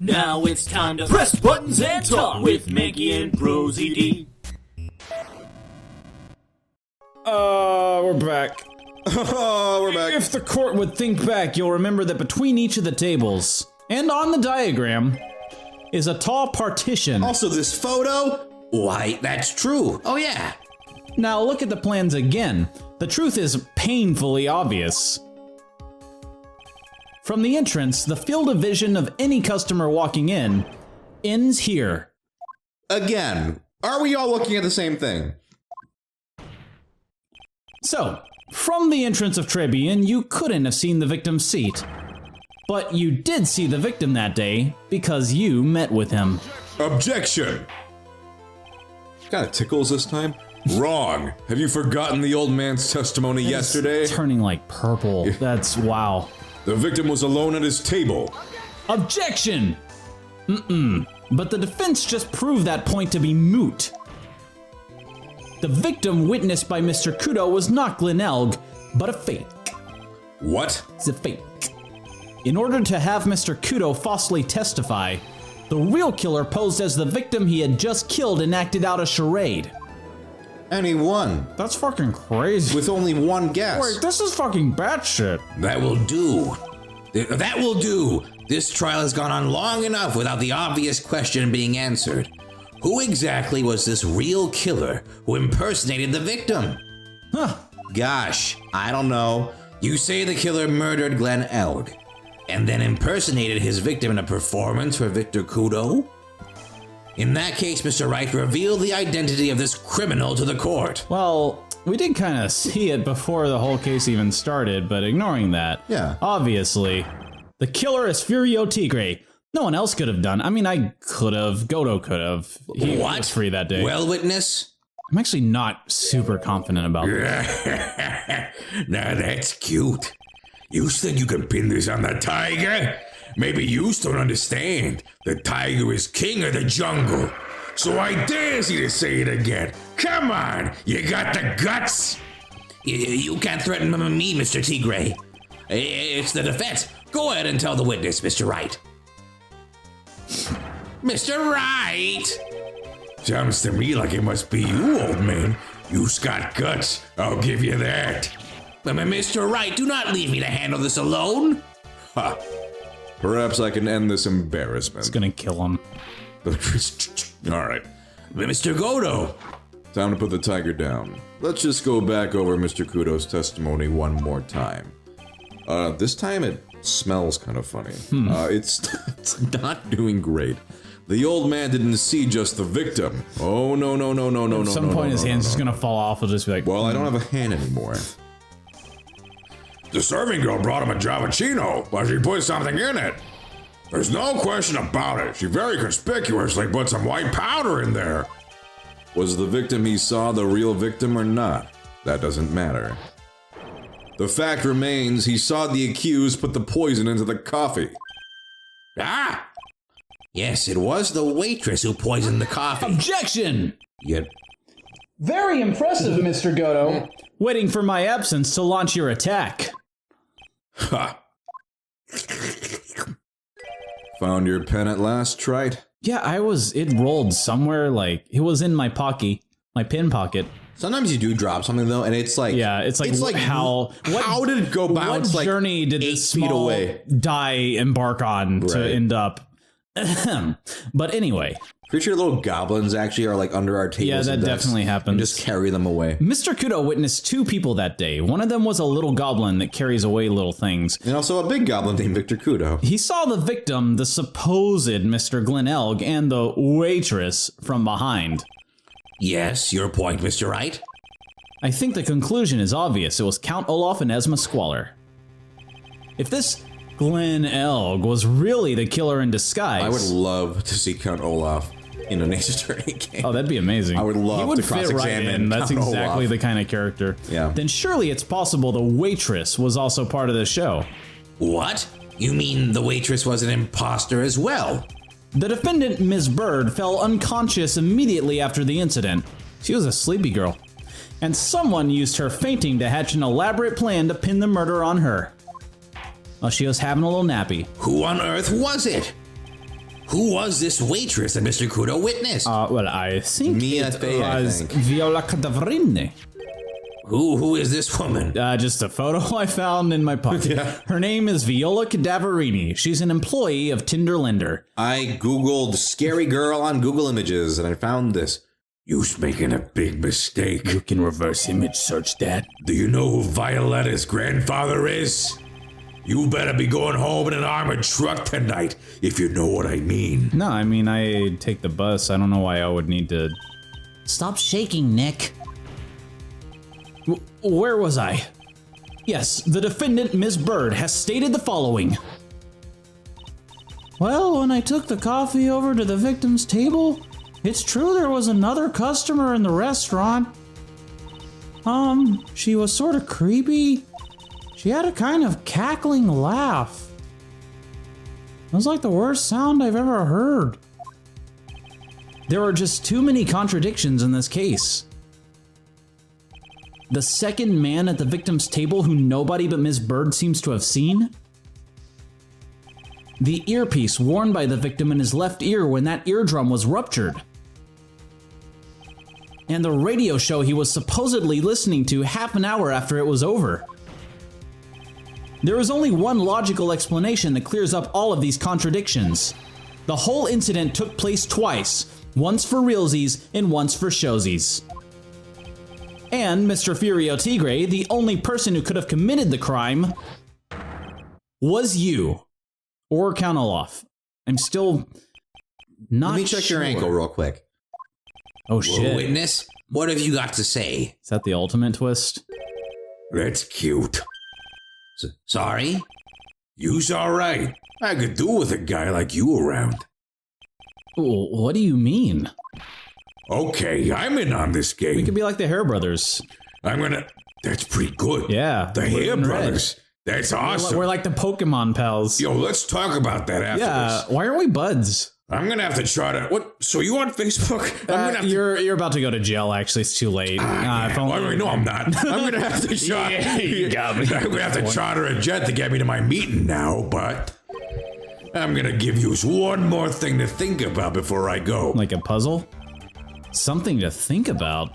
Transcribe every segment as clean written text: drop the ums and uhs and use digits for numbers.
Now it's time to press buttons and talk with Manky and ProZD. We're back. We're back. If the court would think back, you'll remember that between each of the tables, and on the diagram, is a tall partition. Also, this photo? Why, that's true. Oh yeah. Now look at the plans again. The truth is painfully obvious. From the entrance, the field of vision of any customer walking in ends here. Again, are we all looking at the same thing? So, from the entrance of Tribune, you couldn't have seen the victim's seat. But you did see the victim that day because you met with him. Objection! Kinda tickles this time. Wrong! Have you forgotten the old man's testimony yesterday? It's turning like purple. That's wow. The victim was alone at his table. Objection! But the defense just proved that point to be moot. The victim witnessed by Mr. Coulda was not Glenn Elg, but a fake. What? It's a fake. In order to have Mr. Coulda falsely testify, the real killer posed as the victim he had just killed and acted out a charade. And he won. That's fucking crazy. With only one guess. Wait, this is fucking batshit. That will do. That will do. This trial has gone on long enough without the obvious question being answered. Who exactly was this real killer who impersonated the victim? Huh. Gosh, I don't know. You say the killer murdered Glenn Elg, and then impersonated his victim in a performance for Victor Coulda? In that case, Mr. Wright, reveal the identity of this criminal to the court. Well, we did kind of see it before the whole case even started, but ignoring that, Yeah. obviously, the killer is Furio Tigre. No one else could have done. I mean, I could have. Godo could have. He was free that day. Well, witness? I'm actually not super confident about that. Now that's cute. You think you can pin this on the tiger? Maybe you still don't understand. The tiger is king of the jungle. So I dare you to say it again. Come on, you got the guts? You can't threaten me, Mr. Tigre. It's the defense. Go ahead and tell the witness, Mr. Wright. Mr. Wright! Sounds to me like it must be you, old man. You've got guts, I'll give you that. But Mr. Wright, do not leave me to handle this alone. Ha. Perhaps I can end this embarrassment. It's gonna kill him. Alright. Mr. Godo. Time to put the tiger down. Let's just go back over Mr. Kudo's testimony one more time. This time it smells kind of funny. It's not doing great. The old man didn't see just the victim. Oh, no. At some point his hand's just gonna fall off. He'll just be like, Well, I don't have a hand anymore. The serving girl brought him a Javachino, but she put something in it. There's no question about it. She very conspicuously put some white powder in there. Was the victim he saw the real victim or not? That doesn't matter. The fact remains he saw the accused put the poison into the coffee. Ah! Yes, it was the waitress who poisoned the coffee. objection! Yet, Very impressive, Mr. Godo. Waiting for my absence to launch your attack. Ha! Found your pen at last, Wright? Yeah, it rolled somewhere, like, it was in my pocket, my pin pocket. Sometimes you do drop something though, and it's like It's like how did it go bounce what like journey did 8 this feet small away? die embark on to Right. end up? But anyway, Pretty sure little goblins actually are like under our tables. yeah, that and desks, definitely and happens. just carry them away. Mr. Coulda witnessed 2 people that day. One of them was a little goblin that carries away little things. And also a big goblin named Victor Kudo. He saw the victim, the supposed Mr. Glenn Elg, and the waitress from behind. yes, your point, Mr. Wright. I think the conclusion is obvious. It was Count Olaf and Esma Squalor. If this Glenn Elg was really the killer in disguise... I would love to see Count Olaf in an Ace Attorney game. Oh, that'd be amazing. I would love he would to fit right cross-examine in. That's Count exactly Olaf. the kind of character. Yeah. Then surely it's possible the waitress was also part of the show. What? You mean the waitress was an imposter as well? The defendant, Ms. Bird, fell unconscious immediately after the incident. She was a sleepy girl. And someone used her fainting to hatch an elaborate plan to pin the murder on her. While she was having a little nappy. Who on earth was it? Who was this waitress that Mr. Coulda witnessed? Well, I think Mia it Fey, I was think. Viola Cadaverine. Who is this woman? Just a photo I found in my pocket. Yeah. Her name is Viola Cadaverini. She's an employee of Tinderlender. I googled scary girl on Google Images and I found this. You're making a big mistake. You can reverse image search that. Do you know who Violetta's grandfather is? You better be going home in an armored truck tonight, if you know what I mean. No, I mean, I take the bus. I don't know why I would need to... Stop shaking, Nick. Where was I? Yes, the defendant, Ms. Bird, has stated the following. Well, when I took the coffee over to the victim's table, it's true there was another customer in the restaurant. She was sort of creepy. She had a kind of cackling laugh. It was like the worst sound I've ever heard. There are just too many contradictions in this case. The second man at the victim's table who nobody but Ms. Bird seems to have seen? The earpiece worn by the victim in his left ear when that eardrum was ruptured. And the radio show he was supposedly listening to half an hour after it was over. There is only one logical explanation that clears up all of these contradictions. The whole incident took place twice, once for realsies and once for showsies. And Mr. Furio Tigre, the only person who could have committed the crime, was you. Or Count Olaf. I'm still not Let me check sure. your ankle real quick. Oh shit. Witness, what have you got to say? Is that the ultimate twist? That's cute. Sorry? You's alright. I could do with a guy like you around. What do you mean? Okay, I'm in on this game. We could be like the Hair Brothers. That's pretty good. Yeah. The blue Hair and red. Brothers. That's awesome. We're like the Pokemon pals. Yo, let's talk about that after Yeah. this. Why aren't we buds? I'm gonna have to try to. What? So you on Facebook? I'm gonna have to. You're about to go to jail. Actually, it's too late. If only- Well, no, I'm not. I'm gonna have to charter. Yeah, you got me. I'm gonna have to charter a jet to get me to my meeting now, but I'm gonna give you one more thing to think about before I go. Like a puzzle? Something to think about.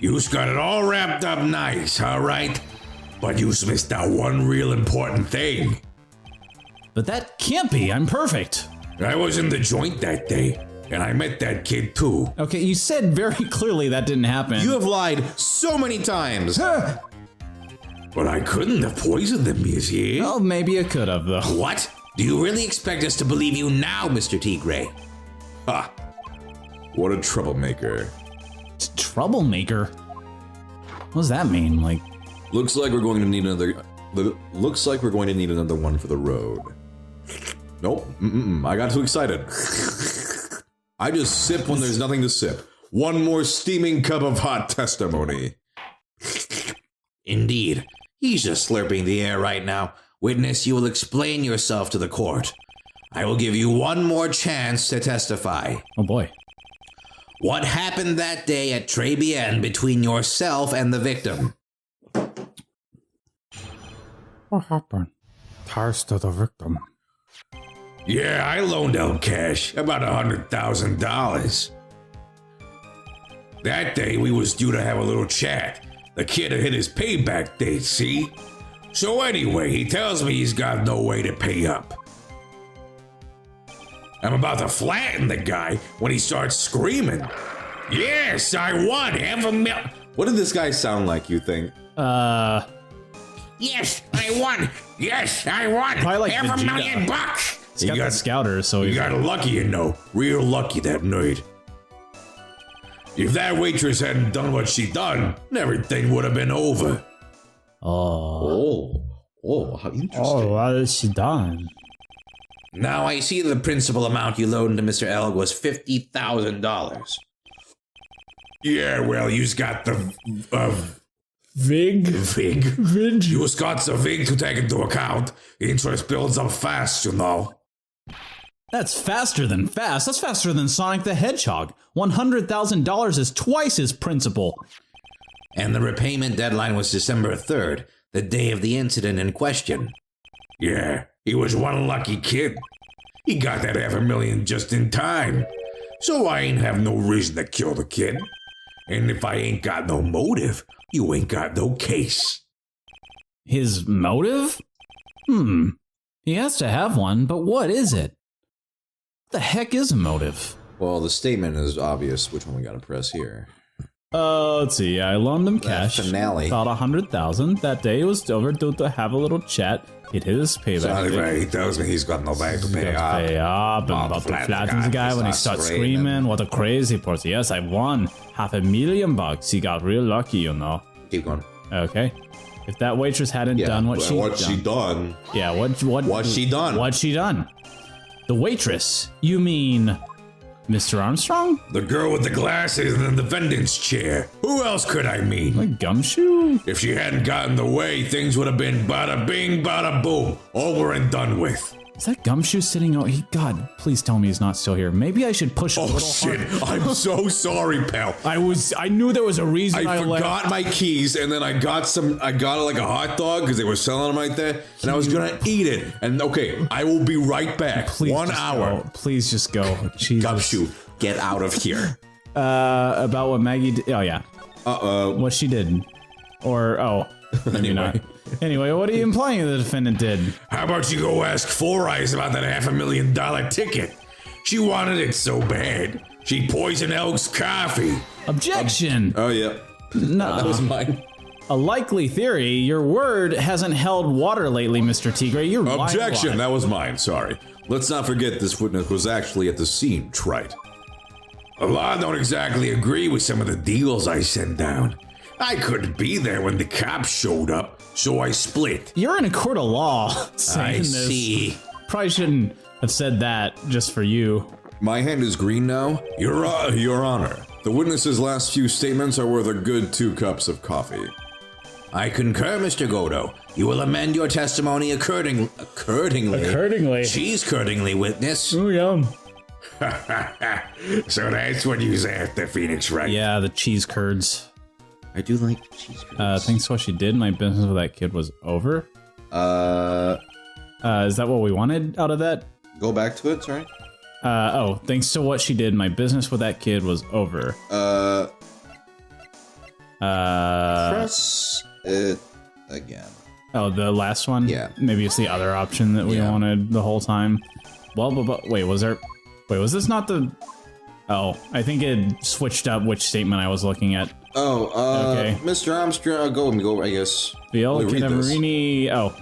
You's got it all wrapped up nice, all right? But you's missed out one real important thing. But that can't be. I'm perfect. I was in the joint that day, and I met that kid too. Okay, you said very clearly that didn't happen. You have lied so many times. But I couldn't have poisoned them, monsieur. Well, maybe it could have, though. What? Do you really expect us to believe you now, Mr. Tigre? Ha! What a troublemaker. Troublemaker? What does that mean? Like, Looks like we're going to need another. Looks like we're going to need another one for the road. Nope. I got too excited. I just sip when there's nothing to sip. One more steaming cup of hot testimony. Indeed. He's just slurping the air right now. Witness, you will explain yourself to the court. I will give you one more chance to testify. oh boy. What happened that day at Tribulations between yourself and the victim? What happened? Ties to the victim. Yeah, I loaned out cash, about $100,000. That day, we was due to have a little chat. The kid had hit his payback date, see? So anyway, he tells me he's got no way to pay up. I'm about to flatten the guy when he starts screaming. Yes, I won $500,000. What did this guy sound like, you think? Yes, I won. Yes, I won. Probably like $500,000 Vegeta. bucks. He's got the scouter, so You he's got lucky, you know. Real lucky that night. If that waitress hadn't done what she done, everything would have been over. Oh. How interesting. What has she done? Now I see the principal amount you loaned to Mr. Elg was $50,000. Yeah, well, you's got the Vig? vig. You's got the vig to take into account. Interest builds up fast, you know. That's faster than fast. That's faster than Sonic the Hedgehog. $100,000 is twice his principal. And the repayment deadline was December 3rd, the day of the incident in question. Yeah, he was one lucky kid. He got that $500,000 just in time. So I ain't have no reason to kill the kid. And if I ain't got no motive, you ain't got no case. His motive? He has to have one, but what is it? What the heck is a motive? Well, the statement is obvious. Which one we gotta press here? Let's see. I loaned him cash. Finale. About 100,000. That day it was overdue to have a little chat. It his payback. He tells me he's got no way to pay up. Pay up and about to flatten the guy when he starts screaming. What a crazy person. Yes, I won $500,000. He got real lucky, you know. Keep going. Okay. If that waitress hadn't done what she done. Yeah, what's she done? What's she done? The waitress. You mean Mr. Armstrong? The girl with the glasses in the defendant's chair. Who else could I mean? Like Gumshoe? If she hadn't gotten the way, things would have been bada bing, bada boom. Over and done with. Is that Gumshoe sitting out? God, please tell me he's not still here. Maybe I should push a little shit. hard. I'm so sorry, pal. I knew there was a reason I forgot my keys, and then I got like a hot dog because they were selling them right there, and I was gonna eat it. And okay, I will be right back. Please 1 hour. Go. Please just go. Jesus. Gumshoe, get out of here. About what Maggie did. Oh, yeah. What she did. Or, maybe not. Anyway, what are you implying the defendant did? How about you go ask Four Eyes about that $500,000 ticket? She wanted it so bad. She poisoned Elk's coffee. Objection! Oh, yeah. No. That was mine. A likely theory. Your word hasn't held water lately, Mr. Tigre. You're Objection! That was mine, sorry. Let's not forget this witness was actually at the scene, Wright. Well, I don't exactly agree with some of the deals I sent down. I couldn't be there when the cops showed up, so I split. You're in a court of law saying this. See. Probably shouldn't have said that just for you. My hand is green now. Your Honor. The witness's last few statements are worth a good 2 cups of coffee. I concur, Mr. Godo. You will amend your testimony accordingly. Cheese curdingly, witness. Oh, yum. So that's what you say after Phoenix, right? Yeah, the cheese curds. I do like cheese curds. Thanks to what she did, my business with that kid was over. Is that what we wanted out of that? Go back to it, sorry. Thanks to what she did, my business with that kid was over. Press it again. Oh, the last one? Yeah. Maybe it's the other option that we wanted the whole time. Well, wait, was this not the... Oh, I think it switched up which statement I was looking at. Okay. Mr. Armstrong, go, I guess. Viola Cadaverini. Oh.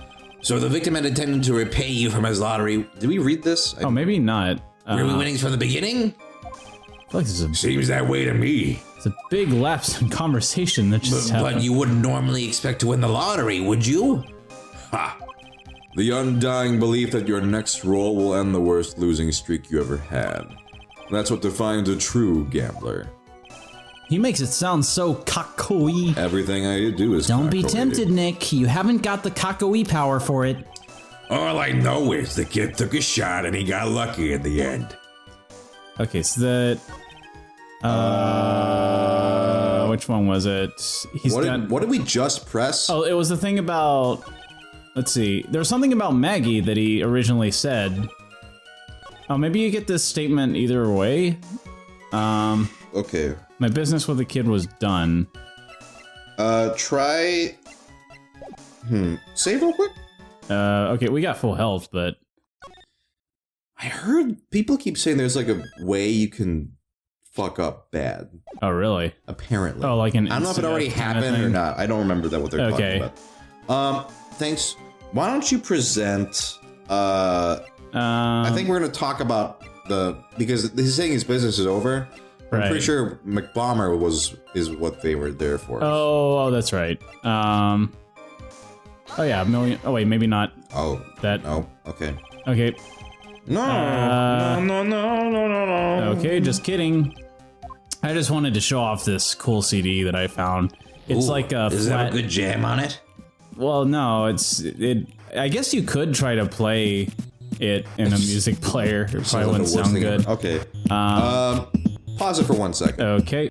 So the victim had intended to repay you from his lottery. Did we read this? Maybe not. Were we winnings from the beginning? I feel like Seems that way to me. It's a big lapse in conversation that just happened. But you wouldn't normally expect to win the lottery, would you? Ha! The undying belief that your next roll will end the worst losing streak you ever had. That's what defines a true gambler. He makes it sound so cocky. Everything I do is Don't be tempted, Nick. You haven't got the cocky power for it. All I know is the kid took a shot and he got lucky in the end. Okay, so that... which one was it? What did we just press? Oh, it was the thing about... Let's see. There was something about Maggie that he originally said. Oh, maybe you get this statement either way. Okay. My business with the kid was done. Try... Save real quick? Okay, we got full health, but... I heard people keep saying there's like a way you can fuck up bad. Oh, really? Apparently. Oh, like an I don't know if it already happened or not. I don't remember what they're talking about. Thanks. Why don't you present... I think we're going to talk about because he's saying his business is over. I'm pretty sure McBomber is what they were there for. Oh, that's right. Oh yeah, million. Oh wait, maybe not. Oh, that. No. Okay. Okay. No. No. Okay, just kidding. I just wanted to show off this cool CD that I found. It's like a Does it have a good jam on it? Well, no, I guess you could try to play it in a music player. It probably wouldn't sound good. Okay. Pause it for 1 second. Okay.